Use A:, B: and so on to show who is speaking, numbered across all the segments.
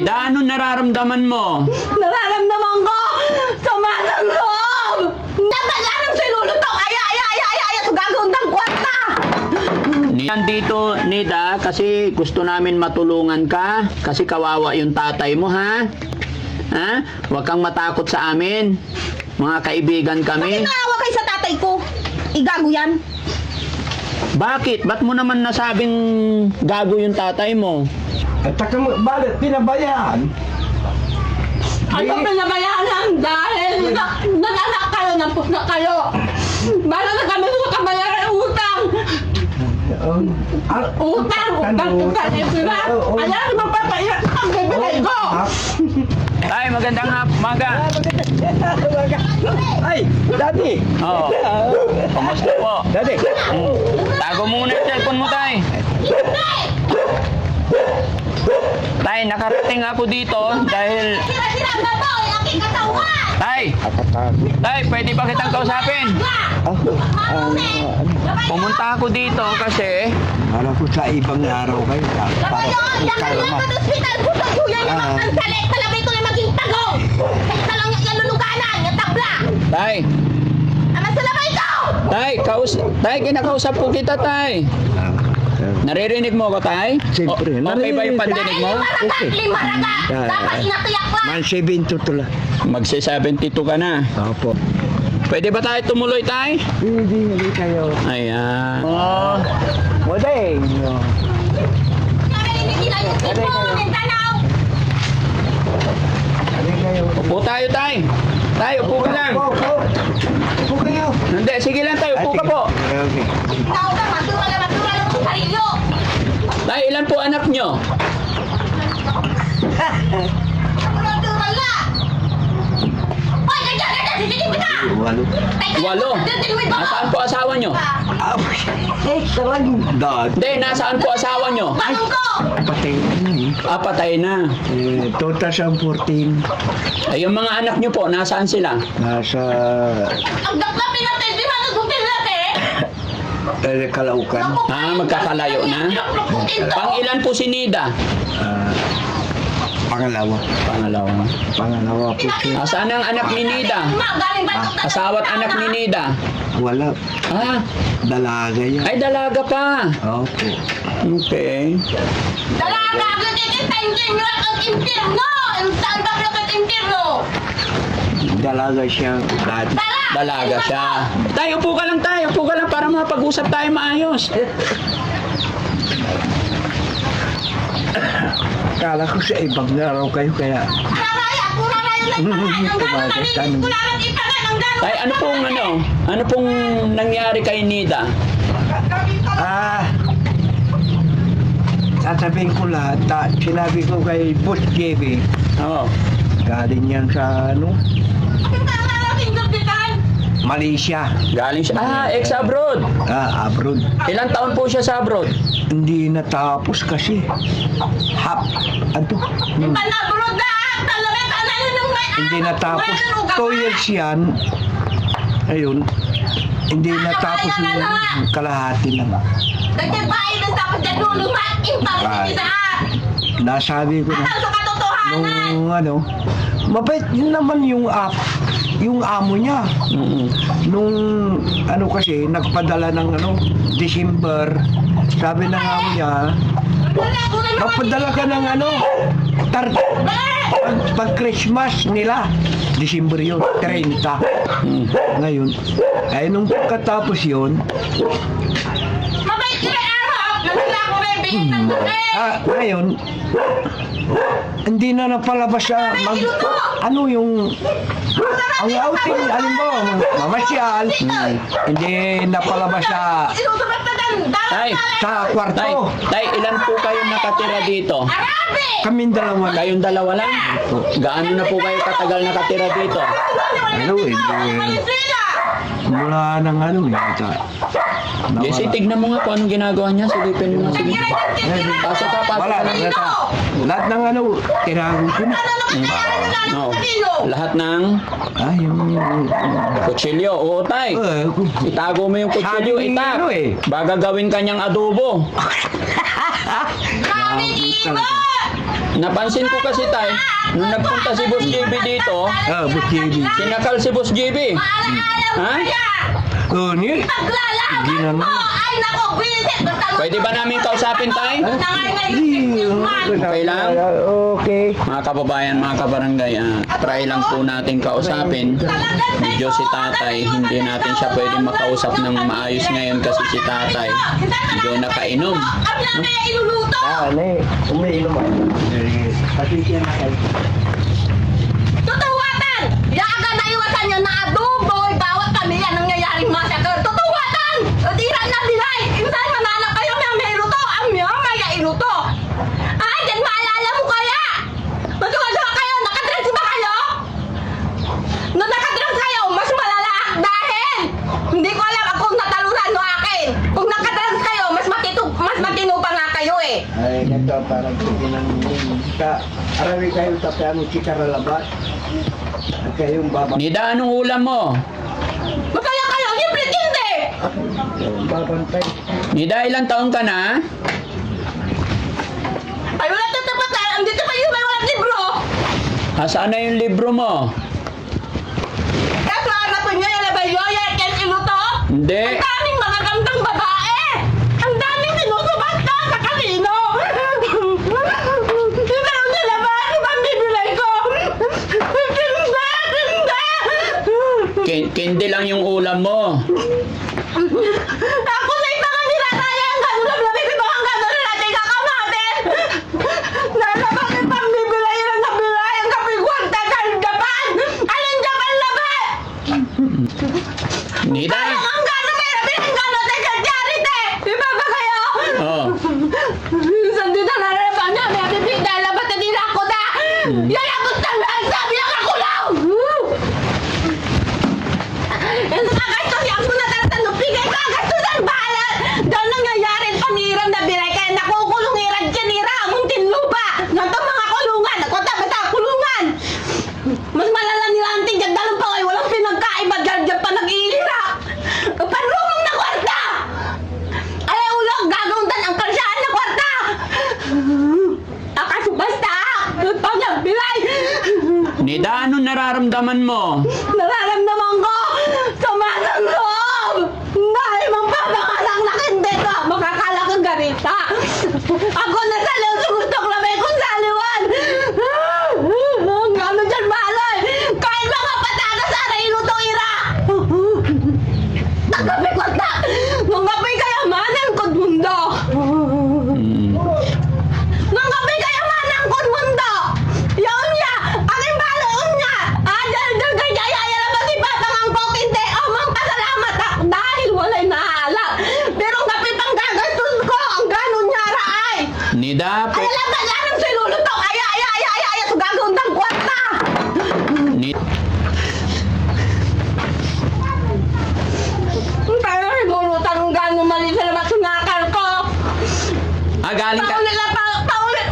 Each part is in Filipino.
A: Nida, ano nararamdaman mo?
B: Nararamdaman ko! Sama ng loob! Napag-aram sa ilulutong! Ay! Ito gagawin kwarta!
A: Nandito, Nida, kasi gusto namin matulungan ka. Kasi kawawa yung tatay mo, ha? Ha? Huwag kang matakot sa amin. Mga kaibigan
B: Bakit
A: kami.
B: naawa kayo sa tatay ko? Igago yan?
A: Bakit? Ba't mo naman nasabing gago yung tatay mo?
C: At taka mo, bakit pinabayaan?
B: Ano pinabayaan dahil nananak kayo, nampus na kayo. Bala na kami sa kabayaran utang. Utang. Ayan, magpapaiyak ang bibigay ko.
A: Tay, magandang maga.
C: Ay, Daddy!
A: Oo. Kamusta po?
C: Daddy!
A: Tago muna yung cellphone mo, Tay. Tay, nakarating ako dito dahil...
B: Sira-sira ba to? Aking katawan!
A: Tay! Tay, pwede ba kitang kausapin? Pumunta ako dito kasi...
C: Alam ko sa ibang araw kayo. Para
B: Laban yun! Laban hospital! Puto-tuya naman ang salit! Talabay ko na maging tagong! Kaya lang yung luluganan! Yung tabla!
A: Tay!
B: Ama sa labay ko!
A: Tay, kinakausap ko kita, Tay. Naririnig mo ko, Tay?
C: Siyempre,
A: Okay ba yung pandinig mo?
B: Lima raga! Dapat inatiyak pa!
C: Man 72 lang.
A: Magsi-72 ka na.
C: Opo.
A: Pwede ba tayo tumuloy, Tay?
C: Hindi kayo.
A: Ayan.
C: Modeng.
B: Narinig nila yung tipo! Mindanao!
A: Upo tayo, Tay. Tay, upo ka lang.
C: Upo kayo.
A: Hindi, sige lang, Tay. Upo ka po.
C: Okay.
B: Tao ka! Madura lang sa sarilo!
A: Tay, ilan po anak nyo?
B: Madura lang! Hoy! Ganyan! Sisilipin ka!
C: Walo.
A: 8. Nasaan po asawa nyo?
C: Sarang dad.
A: Hindi, nasaan po asawa nyo?
B: Tanong ko!
C: Patay na eh.
A: Patay na.
C: 2014.
A: Ay, yung mga anak nyo po, nasaan sila?
C: Nasa
B: Ang dakla pinatay! Di ba nagbutin natin?
C: Kalaukan.
A: Magkakalayo na? Pang ilan po si Nida?
C: Pangalawa.
A: Pangalawa. Saan ang anak ni Nida? Asawa't anak ni Nida?
C: Wala. Dalaga yan.
A: Ay, dalaga pa.
C: Opo.
A: Okay.
B: Dalaga! Agad-itintin nyo ang impirno! Saan ba ang impirno?
C: Dalaga siya. Dad.
A: Dalaga siya. Tayo, upo ka lang tayo. Upo ka lang para mapag-usap tayo maayos.
C: Kala ko sa ibang araw kayo kaya.
B: Karaya! Kuraraya lang ang gano'n! Narinig ko lang ang itangan ang gano'n!
A: Tay, ano pong nangyari kay Nida?
C: Sasabihin ko lahat. Sinabi ko kay Boss JB.
A: Oo.
C: Galing yan sa
B: Ang tanga-tanga pinagpitan!
C: Malaysia.
A: Galing siya. Ex-abroad.
C: Abroad.
A: Ilang taon po siya sa abroad?
C: Hindi natapos kasi.
B: Panabrod na! Talaga tanan nung may
C: Hindi natapos. 2 years yan. Ayun. Hindi natapos yung kalahati lang.
B: Nagtibayin ng tapos dyan lulumat! Impang sinisahan!
C: Nasabi ko na.
B: Atal sa katotohanan!
C: Mabait yun naman yung amo niya. Nung kasi nagpadala ng December, sabi ng amo niya, magpadala ka ng pag Christmas nila, December yun, 30. Ngayon, ay nung pagkatapos yun,
B: Mabait sila araw! Nagla ko rin bihit ng buti!
C: ngayon, hindi na napalabas sa ang outing, mamasyal, hindi napalabas
B: Sinusubat na
A: Tay,
C: sa kwarto.
A: Tay, ilan po kayo nakatira dito?
B: Arabi!
C: Kaming dalawa lang.
A: Kayong dalawa lang? Gaano na po kayo katagal nakatira dito?
C: Mula ng yata.
A: Jesse, tignan mo nga kung anong ginagawa niya. Silipin mo nga. Sige. Pasok ka, pasok
C: Wala,
A: ka.
C: lahat ng tirago ko na.
A: No. Lahat ng
C: Yung
A: kutsilyo. Oo, Tay. Itago mo yung kutsilyo. Itak. Baga gawin kanyang adobo.
B: Grabe, Ibo!
A: Napansin ko kasi tay, nung nagpunta si Boss JB dito,
C: Bukidi.
A: sinakal si Boss JB. Ha?
C: Oh, ni?
B: Paglalakad
C: Ginano.
B: mo! Ay, nako, bisit!
A: Pwede ba namin kausapin tay? Okay lang?
C: Okay.
A: Mga kababayan, mga kabarangay, try lang po natin kausapin. Medyo si tatay, hindi natin siya pwedeng makausap ng maayos ngayon kasi si tatay medyo nakainom.
B: Kami na kaya iluluto!
C: Ne, umiinom ako. Pati siya na kayo.
B: Tutuwatan! Yaga na iwasan nyo na adobo, bawat pamilya nangyayaring massacre. Tutuwatan! Tira na dilay! Insan manala kayo may iluto! Ang may iluto! Ah, dyan maalala mo kaya! Matuwa-tuwa kayo! Nakadress ba kayo? Nung nakadress kayo, mas malala dahil hindi ko alam kung natalunan no akin. Kung nakadress kayo, mas matino pa nga kayo eh.
C: Ay, ganito parang sikinang arawi kayo sa piano si Karalabat. At kayong baba.
A: Nida, anong ulam mo?
B: Magkaya kayo, siyempre hindi!
C: Babantay.
A: Nida, ilang taon ka na?
B: Ay, wala tatapatan! Andito pa yung may walang libro!
A: Asaan na yung libro mo?
B: Kaso na po niya yung labay yoya, ken iluto?
A: Hindi.
B: Ang daming mga gandang babae! Ang daming sinusubasta sa kasino! Sinaw nila ba? Ano ba ang bibilay ko? Hindi!
A: Candy lang yung ulam mo.
B: Ako na yung mga nilataya ang gano'n na blabibig mga gano'n na natin kakamatin! Nalabang yung pambibilay ng nabilay ang kapiguan tagal Japan! Alin Japan laban?
A: Nida?
B: Ang gano'n may rabi ang gano'n tagal charity! Iba ba kayo?
A: Oh.
B: Minsan din na nararamdaman niya, may bibig dahil labat na din ako na! Yan ang gusto na ang sabi ng ako lang! Yung nakakastos yung ako natatanong, bigay ko ang gastusan bahala! Dahil nangyayari ang pangiram na bilay, kaya nakukulong irad kanira, muntin lupa! Nanto mga kulungan, nakutabata kulungan! Mas malala nila ang tinggan, dalong pa kayo, walang pinagkaiba, dyan pa nag-iirap! Panrumong na kwarta! Ay, ulang, gaguntan ang karsyahan na kwarta! Akasubasta! Panyag, bilay!
A: Nida, anong nararamdaman mo?
B: Nararamdaman ko sama ng loob! Dahil magpapakalang na hindi ka makakala kang garita! Ako na sa loob sa gusto ko lamay kung saliwan! Ang gano'n dyan malay! Kahit mga patagas sa railo to ira! Nagabi ko na! Nagabi kayamanan kod mundo!
A: Mm.
B: Nagabi kayamanan kod mundo! Yun niya! Aking baloon niya! Dahil kay Jaya na ba si Papang ang kokinte? Amang pasalamat ako dahil wala'y nahala! Pero kapitang gagastos ko! Ang gano'n niya raay!
A: Nida,
B: Ay, alam ba nga nang silulutong! Ay! So gagawin ng kwarta! Pero sigulutan ng gano'n mali sa lamat sunakal ko!
A: galing ka...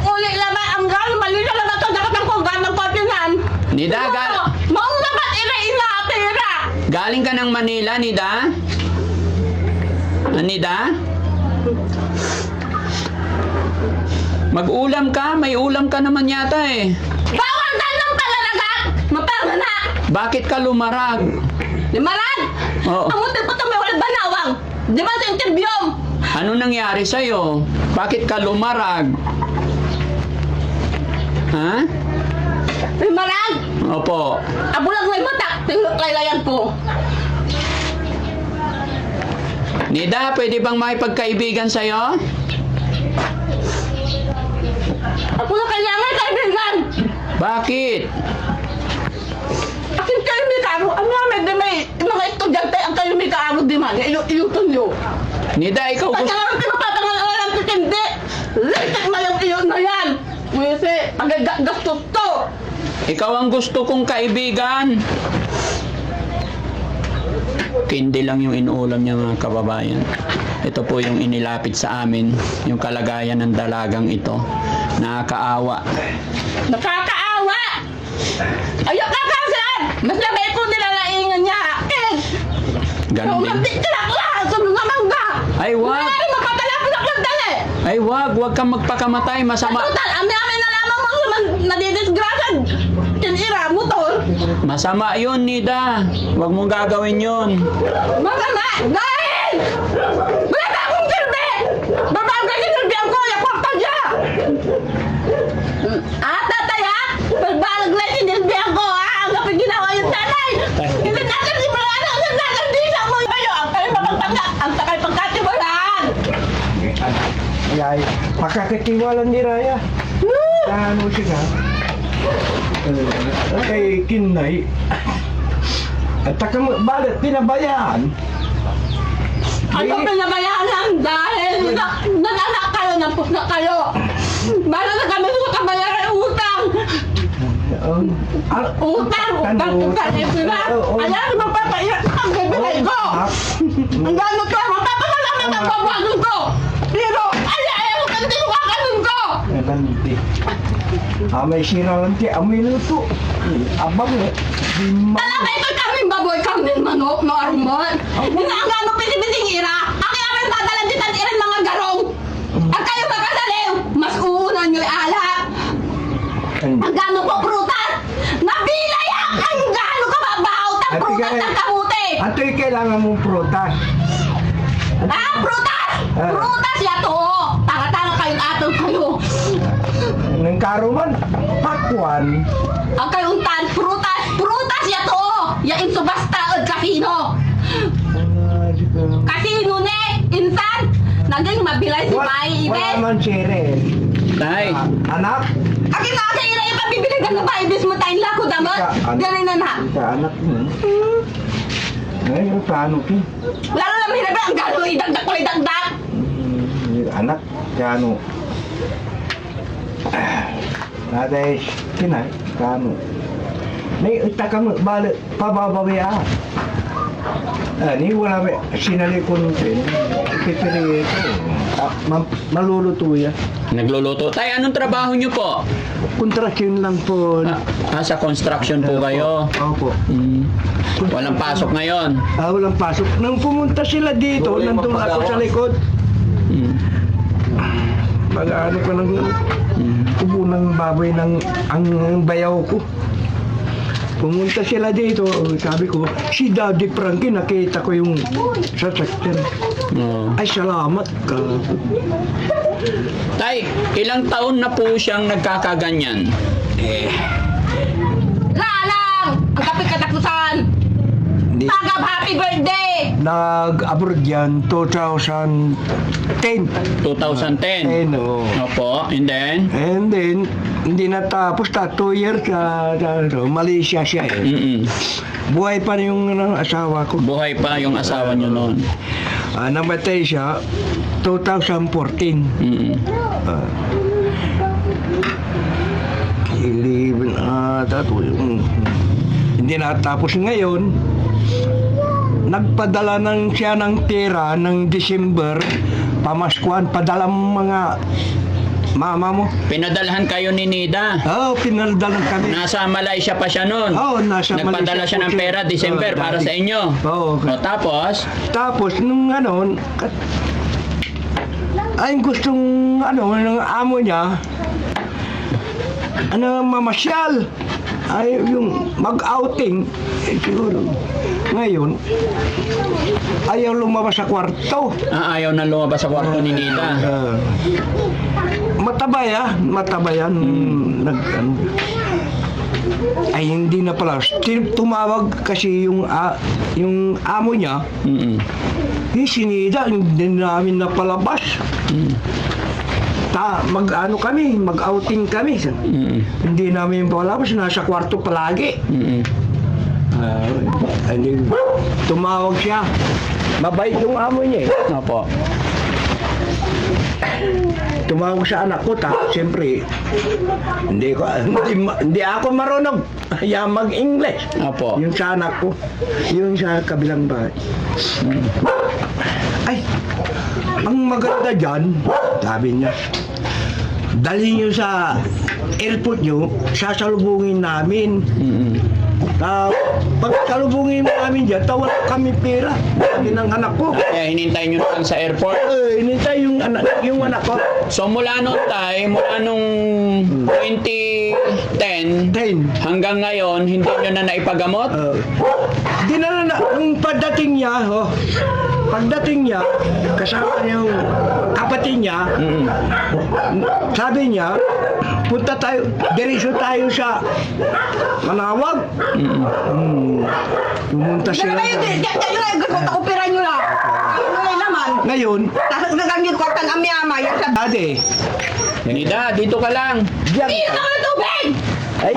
B: Paulit lang ba ang gano'n mali sa lamat sunakal ko gano'ng kotinan!
A: Nida,
B: Mauna ba't ina pera?
A: galing ka ng Manila, Nida? Nida? Mag-ulam ka? May ulam ka naman yata eh.
B: Bawal tayo ng palalagat! Mapangana!
A: Bakit ka lumarag?
B: Limarag!
A: Oo.
B: Ang mutin po ito may walang banawang! Di ba sa interview?
A: Ano nangyari sa'yo? Bakit ka lumarag? Ha?
B: Limarag!
A: Opo.
B: Abulag may batak! Tinglaylayan po!
A: Nida, pwede bang makipagkaibigan sa'yo?
B: Ako na kailangan kaibigan!
A: Bakit?
B: Akin kayo may karo. Ang namin di may mga estudyante ang kayo may karo di man. Iyutun nyo.
A: Nida, ikaw
B: Pag
A: gusto...
B: naman pinapatangalan ko hindi. Litik na yung iyon na yan. Kasi magagastos to.
A: Ikaw ang gusto kong kaibigan. Hindi lang yung inuulam niya mga kababayan. Ito po yung inilapit sa amin, yung kalagayan ng dalagang ito. Nakakaawa.
B: Nakakaawa! Ayaw kakasan! Mas labay po nila laingan niya.
A: Ganon din.
B: Umantik ka lang lahat sa mga mangga.
A: Ay, wag!
B: Wala rin mapapalapos ako dali.
A: Ay, wag kang magpakamatay, masama.
B: Total, ami-ami na nadidisgrasya. Tinira, motor.
A: Masama yun, Nida. Huwag mong gagawin yun.
B: Mga na, dahil! Wala na akong silbi! Babagay yung silbihan ko, yung kwarta niya! Tatay ha? Pagbalag lang yung silbihan ko ha? Ang kapag ginawa yung tatay! Hindi natin si mga anak, hindi natin di sa mo kayo! Ang tayo mapagtangga, ang takay pagkatiwalaan!
C: Ay, makakatiwala ni Raya. Ano siya? Kay Kinay. At bakit pinabayaan?
B: Ano pinabayaan lang dahil nag-anak kayo, nampus na kayo! Bala na kami sa kabayaran utang! Utang! Ayan, magpapaiyak ang bibigay ko! Ang gano'n ko, magpapasalamat ang babagon ko! Pero, ayaw ko ang tinuwakanin ko!
C: Nanti. May sira lang ti amoy luto. Abang
B: Talaga ito kaming baboy kaming manok no armon. Hindi ang gano'ng pinipiting ira. Ang kaya dadalan ditan iran mga garong. Ang kayo magkasaliw, mas uunan nyo'y alak. Ang gano'ng po prutas. Nabilayak ang gano'ng kababaw ng prutas ng kamuti.
C: Ato'y kailangan mong prutas.
B: Prutas! Prutas yato! Tanga-tanga kayong atong kayo.
C: Nang karuman, pakwan.
B: Ang kayong tan, prutas! Prutas yato! Yain subasta od kasino. Kasino ne! Insan! Naging mabilay si Pai Ibe.
C: Wala man sire.
A: Tay,
C: Anak?
B: Akin na sa ira ipabibili ka na Pai Ibes mo tayong lako damot. Ganun na na.
C: Ika anak mo. Ngayon, paano ki?
B: Lalo na mahirap ang gano'n idagdag ko idagdag.
C: Anak, kano? Naday, kinay, kano? May utaka mo, balik, pababawi ni wala may sinalikon din. Pipili ito. Maluluto yan.
A: nagluluto. Tay, anong trabaho nyo po?
C: Kontraksyon lang po.
A: Sa construction po kayo.
C: Opo.
A: Walang pasok ngayon.
C: Walang pasok. Nang pumunta sila dito, nandun ako sa likod. Mag-ano ko ng ubo ng baboy ng ang bayaw ko. Pumunta sila dito, sabi ko, si Daddy Frankie, nakita ko yung sasakyan. Ay, salamat ka.
A: Tay, ilang taon na po siyang nagkakaganyan?
B: Lalang! Ang kapit katakusan! Tagap happy birthday!
C: Nag-abroad yan, 2010.
A: 2010. Opo, and then?
C: And then, hindi natapos, 2 years sa Malaysia siya eh. Buhay pa yung asawa ko.
A: Buhay pa yung asawa niyo noon.
C: Namatay siya, 2014. 11 hindi natapos ngayon. Nagpadala siya ng tira ng December, pamaskuhan, padala mga mama mo.
A: Pinadalhan kayo ni Nida.
C: Pinaldalan kami.
A: Nasa Malaysia pa siya noon.
C: Nasa
A: Nagpadala
C: Malaysia
A: siya ng
C: po
A: pera, December, para sa inyo. Tapos?
C: Tapos, nung ay gustong, ng amo niya, mamasyal. Ay, yung mag-outing, siguro. Ngayon, ayaw lumabas sa kwarto.
A: Ayaw na lumabas sa kwarto ni Nida.
C: Matabayan. Ay, hindi na pala. Tumawag kasi yung amo niya. Si Nida, hindi namin napalabas. Mag-outing kami. Hindi namin palabas, nasa kwarto palagi. Tumawag siya. Mabait yung amo niya eh.
A: Opo.
C: Tumawag sa anak ko, siyempre, hindi ako marunong mag-English.
A: Opo.
C: Yung sa anak ko, yung sa kabilang bahay. Ay, ang maganda dyan, sabi niya, dali niyo sa airport niyo, sasalubungin namin. Pagkalubungin mo namin dyan, tawag kami pera. Sabi ng anak ko.
A: Kaya hinintay nyo lang sa airport.
C: Inintay yung anak ko.
A: So mula nung mula nung 2010
C: 10.
A: hanggang ngayon, hindi nyo na naipagamot?
C: Dinala na, nung pagdating niya, kasama niya yung kapatid niya, sabi niya, punta tayo, diretso tayo sa Manawag. Pumunta
B: Sila
C: sila.
B: kayo, kayo na yung gusto opera nyo lang. Ano naman?
C: Ngayon,
B: Tapos nagangin ko ang amiyama. Yung sabi,
C: dati,
A: Nida, dito ka lang.
C: diyan,
B: Pino ka ng tubig!
C: ay,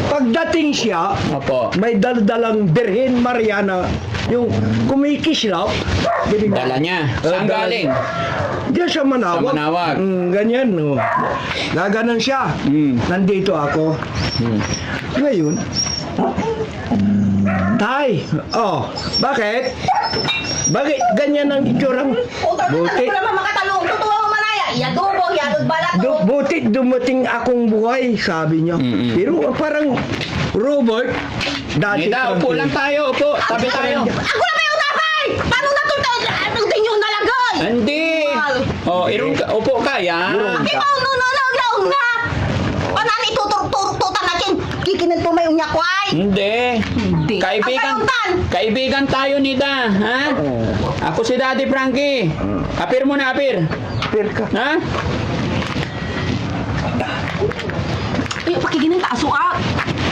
C: pagdating siya,
A: Opo.
C: may daldalang Birhen Mariana, yung kumikislap,
A: Dala niya. Saan
C: dala-
A: galing?
C: Diyan sa Manawag.
A: Sa Manawag.
C: Ganyan, no. Gaganon siya. Nandito ako. Ngayon, Tay, bakit? Bakit ganyan ang itsurang?
B: Utang na
C: Buti,
B: ko naman makatalong. Tutuwa mo manaya. Yadubo, yadod balat ko.
C: buti dumating akong buhay, sabi niya. Pero parang Robert, dati
A: Nida, upo lang tayo. Upo. Tabi tayo.
B: Ako na may utapay! Paano natuto? Anong dinyo nalagay?
A: Hindi. Oh, upo ka, yan.
B: Ikaw, naglaong na! Panan ituturturutan natin. Kikinig po may unya ko ay.
A: Hindi.
B: Hindi.
A: Kaibigan tayo, Nida. Ha? Ako si Daddy Frankie. Apir mo na, apir.
C: Perka.
A: Ha?
B: Pakiginan ka, aso ka.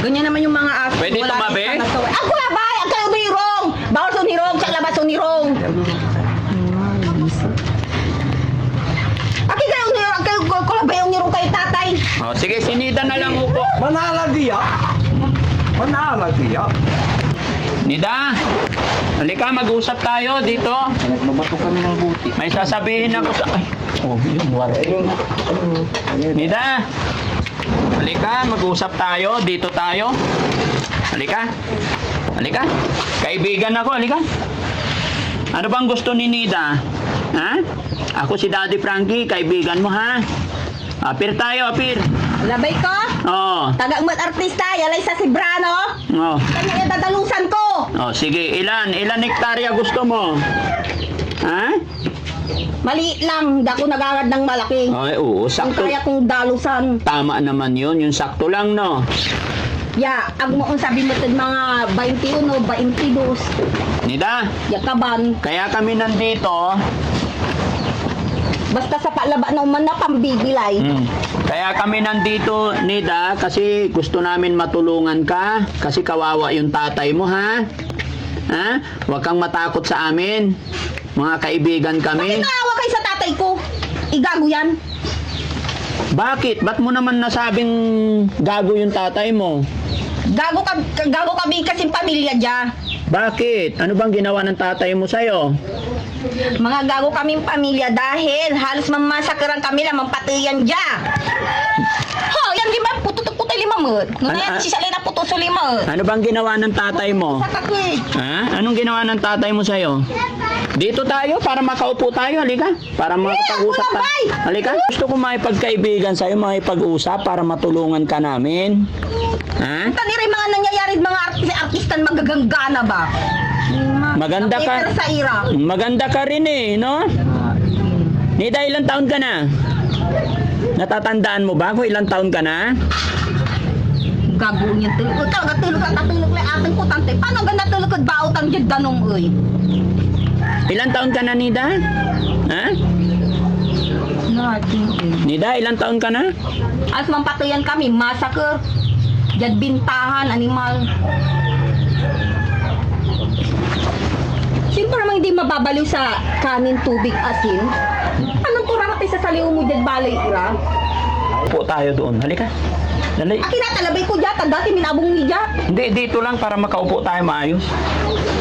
B: Ganyan naman yung mga aso.
A: Pwede
B: Wala
A: tumabi?
B: isang nagsawa. Ako na ba? Ang kayo birong. Bawal sunirong. Sa labas sunirong. Aki kayo nirong. Ang kayo kulabay yung nirong kayo tatay.
A: Oh, sige, si Nida na lang upo.
C: Manalagya.
A: Nida, halika, mag-usap tayo dito.
C: Nagmabato kami ng buti.
A: May sasabihin ako sa... Ay, yun, wala. Nida, halika, mag-usap tayo. Dito tayo. Halika. Halika. Kaibigan ako, halika. Ano bang gusto ni Nida? Ha? Ako si Daddy Frankie, kaibigan mo, ha? Apir tayo, apir.
B: Labay ko.
A: Oo.
B: Tagang mat artista. Yalay sa Sibrano.
A: Oh.
B: Kanya yung dadalusan ko.
A: Oh, sige, ilan hektarya gusto mo? Ha?
B: Maliit lang. Hindi ako nagagad ng malaki.
A: Ay, oo,
B: Ang
A: sakto.
B: kaya kong dalusan.
A: Tama naman yun, yung sakto lang, no?
B: Ya, ang mo kung sabi mo ito, mga 21 o 22.
A: Nida,
B: Yakaban.
A: kaya kami nandito,
B: Basta sa palaba na uman na pambigilay.
A: kaya kami nandito, Nida, kasi gusto namin matulungan ka, kasi kawawa yung tatay mo, ha? Ha? Huwag kang matakot sa amin. Mga kaibigan
B: Bakit
A: kami.
B: naawa kayo sa tatay ko? Igago yan.
A: Bakit? Ba't mo naman nasabing gago yung tatay mo?
B: Gago kami kasing pamilya dya.
A: Bakit? Ano bang ginawa ng tatay mo sa'yo?
B: Mga gago kaming pamilya dahil halos mamasakran kami lang mampatiyan dya. Ho, yan di ba? Pututuputay lima mo. Nung
A: Ano,
B: yan, sisalay na puto sa lima.
A: Ano bang ginawa ng tatay mo?
B: Sa kakwe.
A: Ha? Anong ginawa ng tatay mo sa'yo? Dito tayo para makaupo tayo, halika. Para makapag-usap
B: wala, bay!
A: tayo. Halika. Gusto ko makipagkaibigan sa'yo, makipag-usap para matulungan ka namin. Ha?
B: Tanira yung mga nangyayari mga artistan magaganggana ba?
A: Maganda ka.
B: Pero sa ira.
A: Maganda ka rin eh, no? Nida, ilang taon ka na? Natatandaan mo ba kung ilang taon ka na?
B: Gago niya tulog. Talaga tulog at tulog lang ating putante. Paano ganda tulog at baot ang dyan danong uy?
A: Ilang taon ka na, Nida? Ha?
B: Natin uy.
A: Nida, ilang taon ka na?
B: As mampatuyan kami, massacre. Dyan bintahan, animal. Siyempre naman hindi mababaliw sa kanin, tubig, asin. Anong turang sa saliw mo dyan balay ira?
A: Upo tayo doon. Halika. Dali.
B: Akin na talabay ko dyan, dati minabong ni dyan.
A: Hindi, dito lang para makaupo tayo maayos.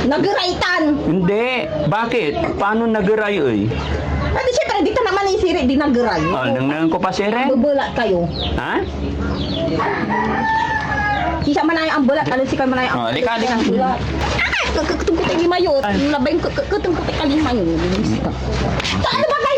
B: Nagiraitan.
A: Hindi. Bakit? Paano nagiray, oy?
B: Pati siyempre, dito naman yung siri, di nagiray.
A: Oh, nang ko pa sire?
B: Bubulat kayo.
A: Ha?
B: Sisa manay ang bulat, alam si kayo manay ang
A: Oh, lika.
B: bulat. Kutungkutay lima yun. Labay yung kutungkutay ka lima yun. Ano ba kayo?